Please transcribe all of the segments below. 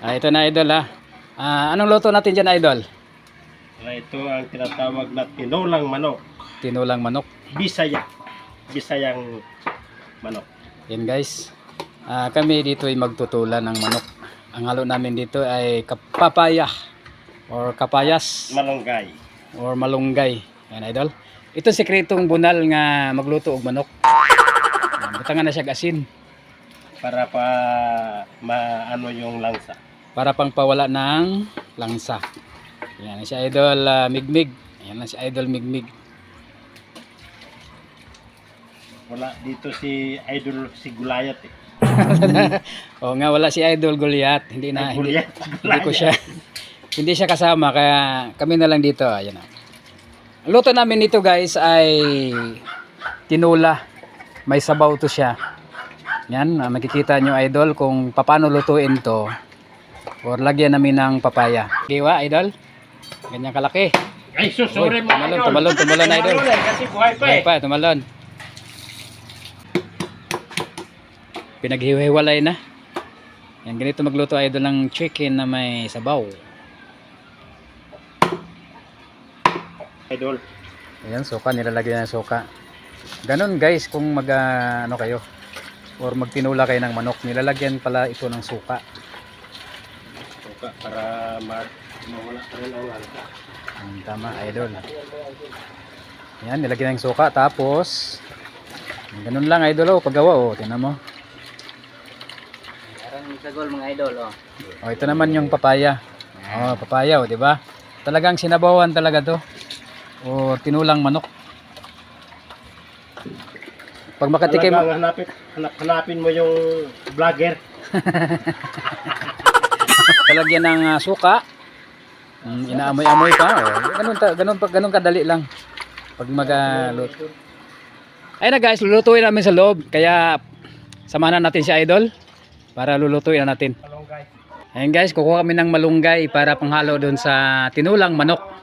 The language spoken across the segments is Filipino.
Ito na idol ha. Anong luto natin dyan idol? Ito ang tinatawag na tinulang manok. Tinulang manok. Bisaya. Bisayang manok. Yan guys. Kami dito ay magtutulan ng manok. Ang halo namin dito ay papaya or kapayas Malunggay. or malunggay. Yan idol. Ito sikretong bunal nga magluto og manok. Butangan na siya asin Para pa maano yung langsa. para pang pawala ng langsa. Yan si idol Migmig. Yan na si idol Migmig. Wala dito si Idol si Gulayat eh. O nga wala si idol Goliath. Hindi na Ay, Gulayat. hindi ko siya hindi siya kasama kaya kami na lang dito. Ayan na. Ang luto namin dito guys ay tinula. May sabaw to siya. Yan, makikita nyo idol kung paano lutuin to. Or lagyan namin ng papaya. Giwa idol. Ganyan kalaki. Ay sus, sorry Uy, mga tumalon idol. Kasi buhay pa eh. Buhay pa, tumalon. Pinaghiwa-hiwalay na. Yan, ganito magluto idol ng chicken na may sabaw. Idol. Ayan, suka, nilalagyan ng suka. Ganon guys, kung ano kayo or magtinula kayo ng manok, nilalagyan pala ito ng suka. Suka para mawala pa rin ang langsa. Tama idol. Ayan, nilagyan ng suka. Tapos ganon lang idol, paggawa tingnan mo. Parang sagol mga idol Ito naman yung papaya. Papaya di ba? Talagang sinabawan talaga to. O tinulang manok. Pag makatikim Talagang hanapin mo yung vlogger. talagyan ng suka. Inaamoy-amoy pa. Ganun kadali lang. Pag magaluto. Ayun na guys, lulutuin namin sa loob. Kaya samahan natin si Idol para lulutuin na natin. Malunggay. Ayun guys, kukuha kami ng malunggay para panghalo doon sa tinulang manok.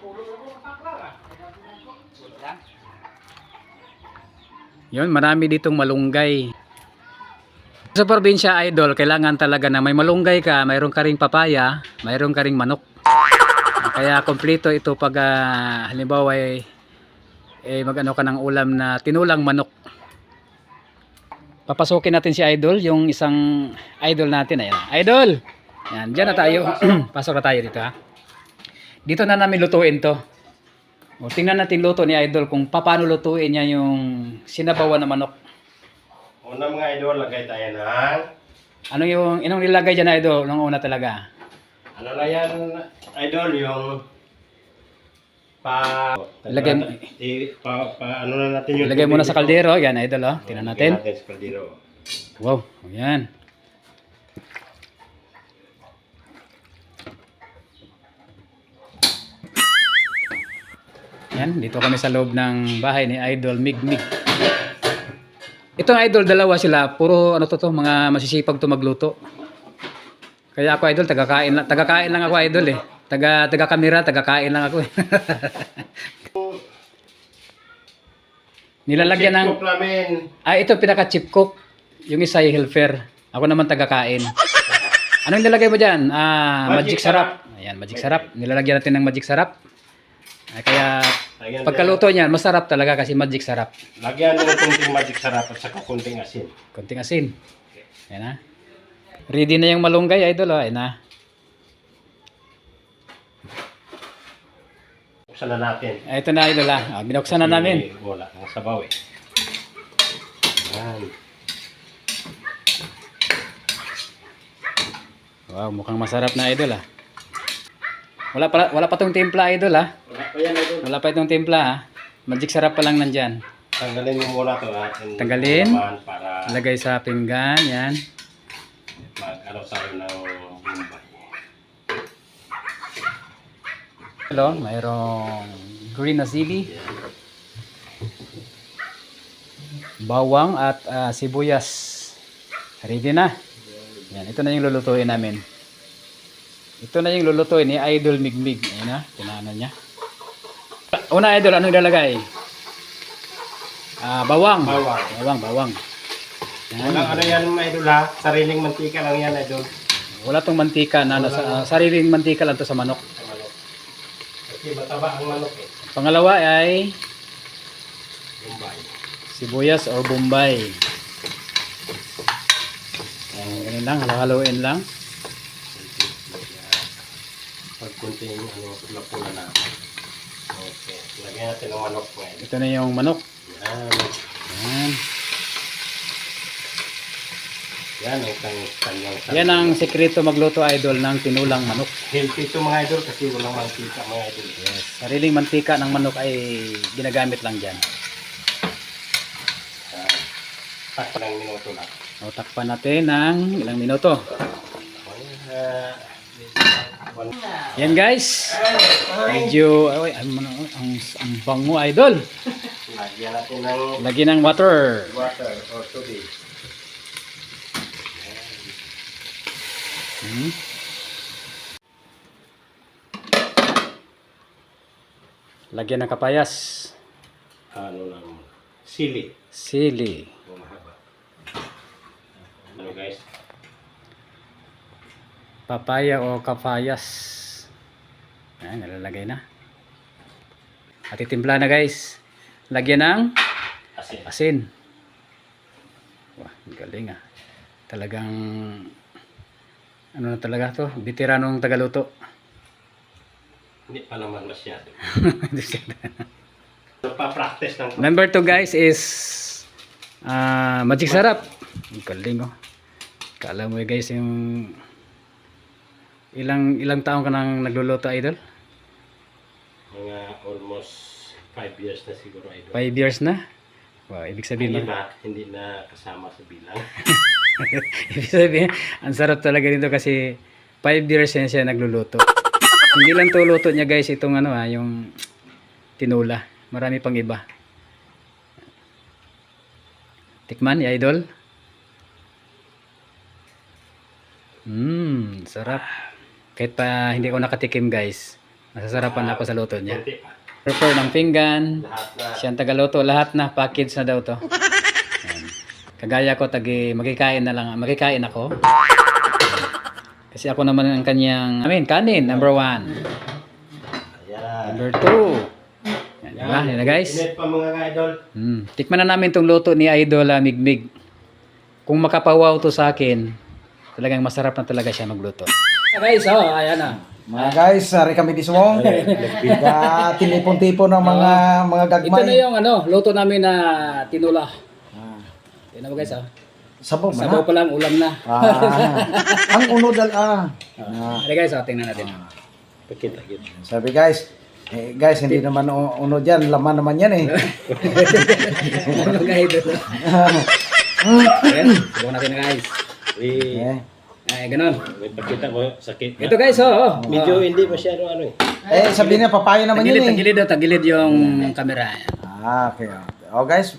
Yun, marami ditong malunggay. Sa probinsya idol, kailangan talaga na may malunggay ka, mayroon ka ring papaya, mayroon ka ring manok. Kaya kompleto ito pag halimbawa magano ka ng ulam na tinulang manok. Papasukin natin si idol, yung isang idol natin. Ayan. Idol! Yan, dyan na tayo. Pasok na tayo dito ha. Dito na namin lutuin to. Tingnan natin luto ni idol kung paano lutuin niya yung sinabawan na manok. Una mga idol, lagay tayo ng Ano yung inong nilagay dyan idol nung una talaga? ano na yan, idol, yung Ilagay mo- ano na natin yung Ilagay muna sa kaldero. Yan idol tingnan natin. Ilagay natin sa kaldero. Wow, ayan. Yan, dito kami sa loob ng bahay ni Idol Migmig. Itong idol, dalawa sila. Puro ano to, mga masisipag to magluto. Kaya ako idol, tagakain lang ako idol eh. Taga-kamera, tagakain lang ako eh. Nilalagyan ng... Chip cook namin. Ito pinaka-chip cook. Yung isa ay helper. Ako naman taga-kain. Anong nilalagay mo dyan? Magic sarap. Ayan, magic sarap. Nilalagyan natin ng magic sarap. Kaya Lagyan pagkaluto niyan, masarap talaga kasi magic sarap. Lagyan mo ng kunting magic sarap at saka kunting asin. Konting asin. Ayan na. Ready na yung malunggay, idol. Ayan na. Buksan na natin. Ito na, idol. Binuksan na namin. Wala, ang sabaw eh. Yan. Wow, mukhang masarap na, idol. Wala pa tong timpla, idol. Wala pa yan, idol. Wala pa itong timpla. Magic sarap pa lang nandyan. Tanggalin mo muna ito. Tanggalin. Para Lagay sa pinggan. Yan. mag-ano tayo ng bumbay. Hello, mayroong green na sili, bawang at sibuyas. Ready na. Yan, ito na yung lulutuin namin. Ito na yung lulutuin ni Idol Migmig. Ayan na, tinanan niya. Una idol, anong ilalagay? Bawang. Bawang. Yan. Walang ano yan, idol ha. Sariling mantika lang yan, idol. Wala tong mantika na nasa, sariling mantika lang to sa manok. Sa manok. Kasi mataba ang manok eh. Pangalawa ay Bombay. sibuyas or bombay. Ganun lang, halo-haloin lang. Pag kunting pula-pula na. Okay. Lagyan natin ng manok ngayon. Ito na yung manok. Yan. Yan. Yan ang kanyang. Yan ang sekreto magluto idol ng tinulang manok. Healthy ito mga idol kasi walang mantika mga idol. Yes. Sariling mantika ng manok ay ginagamit lang dyan. Takpan ng minuto lang. O, takpan natin ng ilang minuto. Yan guys. Medyo ang bango idol. Lagyan natin ng Lagyan ng water. water or tubig. Hmm. Lagyan ng kapayas. Ano lang. Sili. Sili. Mahaba. Ano guys? Papaya o kapayas. Ayan, nalalagay na. At itimpla na guys. Lagyan ng Asin. asin. Wah, ang galing ah. Talagang ano na talaga to? Veteranong tagaluto. Hindi pa naman masyado. Pa-practice lang. Number 2 guys is magic sarap. Ang galing oh. Kala mo guys yung ilang taon ka nang nagluluto idol? Mga almost 5 years na siguro idol. 5 years na? Wow, ibig sabihin Hindi hindi na kasama sa bilang. ibig sabihin, ang sarap talaga dito kasi 5 years na siya nagluluto. Hindi lang to luto niya guys, itong ano yung tinula. Marami pang iba. Tikman, idol. Sarap. Kahit pa hindi ko nakatikim guys, nasasarapan ako sa luto niya. Kunti pa. Prepare ng pinggan. Lahat na. Siyang tagaluto, lahat na package na daw to. Ayan. Kagaya ko magkikain na lang, magkikain ako. Kasi ako naman ang kanyang, kanin, number 1. Ayan. Number 2. Yan, diba? Yan na guys. Init pa mga idol. Tikman na namin tong luto ni Idol Migmig. Kung makapawaw to sa akin, talagang masarap na talaga siya magluto. Guys, ayan na. Mga guys, sari kami di suwong. Tinipon-tipon ng mga Ito na gagmay. yung luto namin na tinula. Yan na ba guys, Sabaw ba sabaw na? pa lang, ulam na. Ang unod Ano guys, tingnan natin. Pakita yun. Sabi guys, guys, hindi naman unod yan. Laman naman yan eh. Ano guys? Ayan, subukan natin na guys. Eh, Ay, ganun. May pakita mo sakit. Ito guys, Medyo hindi masyado ano eh. sabi niya, papaya naman Tagilid, yun eh. tagilid daw, tagilid yung camera. Okay. Oh guys,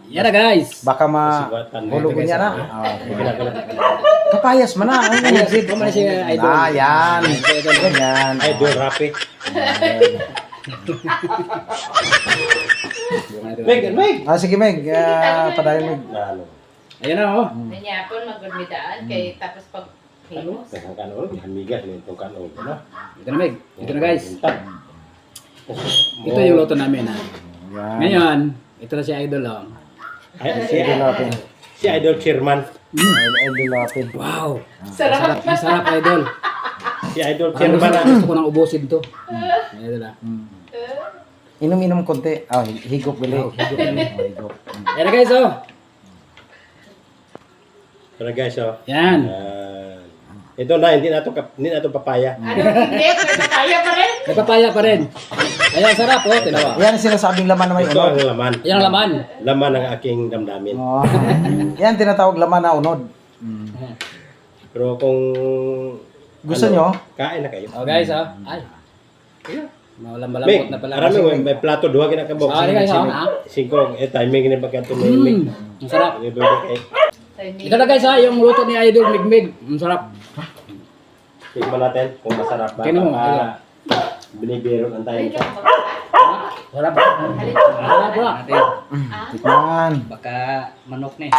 Yan na guys. baka mahulugan niya na. Okay. Kapayas man na. Ayun, kumana si Idol. Yan. Yan. Idol rapi. Meg, Meg. Sige Meg, padayon Meg. Ano? Ayan na Nanyapon magurmidaan kay tapos pag himos. Ang kanon, hamigas ni itong kanon, ano? Ito na Meg. Ito na guys. Intag. Ito yung luto namin Yan. Ngayon, ito na si Idol Ay, Idol natin. si Idol Chairman. Idol natin. Wow. Sarap. Masarap Idol. Si Idol Parang Chairman. gusto ko nang ubusin to. Idol Inom-inom konti. Higop bili. Higop. Ayan na guys Pero guys, oh. Yan. Ito na, hindi na ito papaya. Ano hindi? Pero kaya pa rin. May papaya pa rin. Ayan, sarap tinawa. Yan ang sinasabing laman na may Ito unod. ang laman. Yan ang laman. Laman ng aking damdamin. Yan tinatawag laman na unod. Pero kung Gusto nyo? kain na kayo. Guys Ay. Malambot Meg, na pala. arami mo, may plato, duha kinakabok. Guys Singko, timing na pagkanto may Meg. Ang sarap. Hindi. Ito na guys yung luto ni Idol Migmig. Ang sarap. Tingnan natin kung masarap ba. Tingnan mo, Binibiro ang tayo. Sarap. Sarap. Tikman. Baka manok na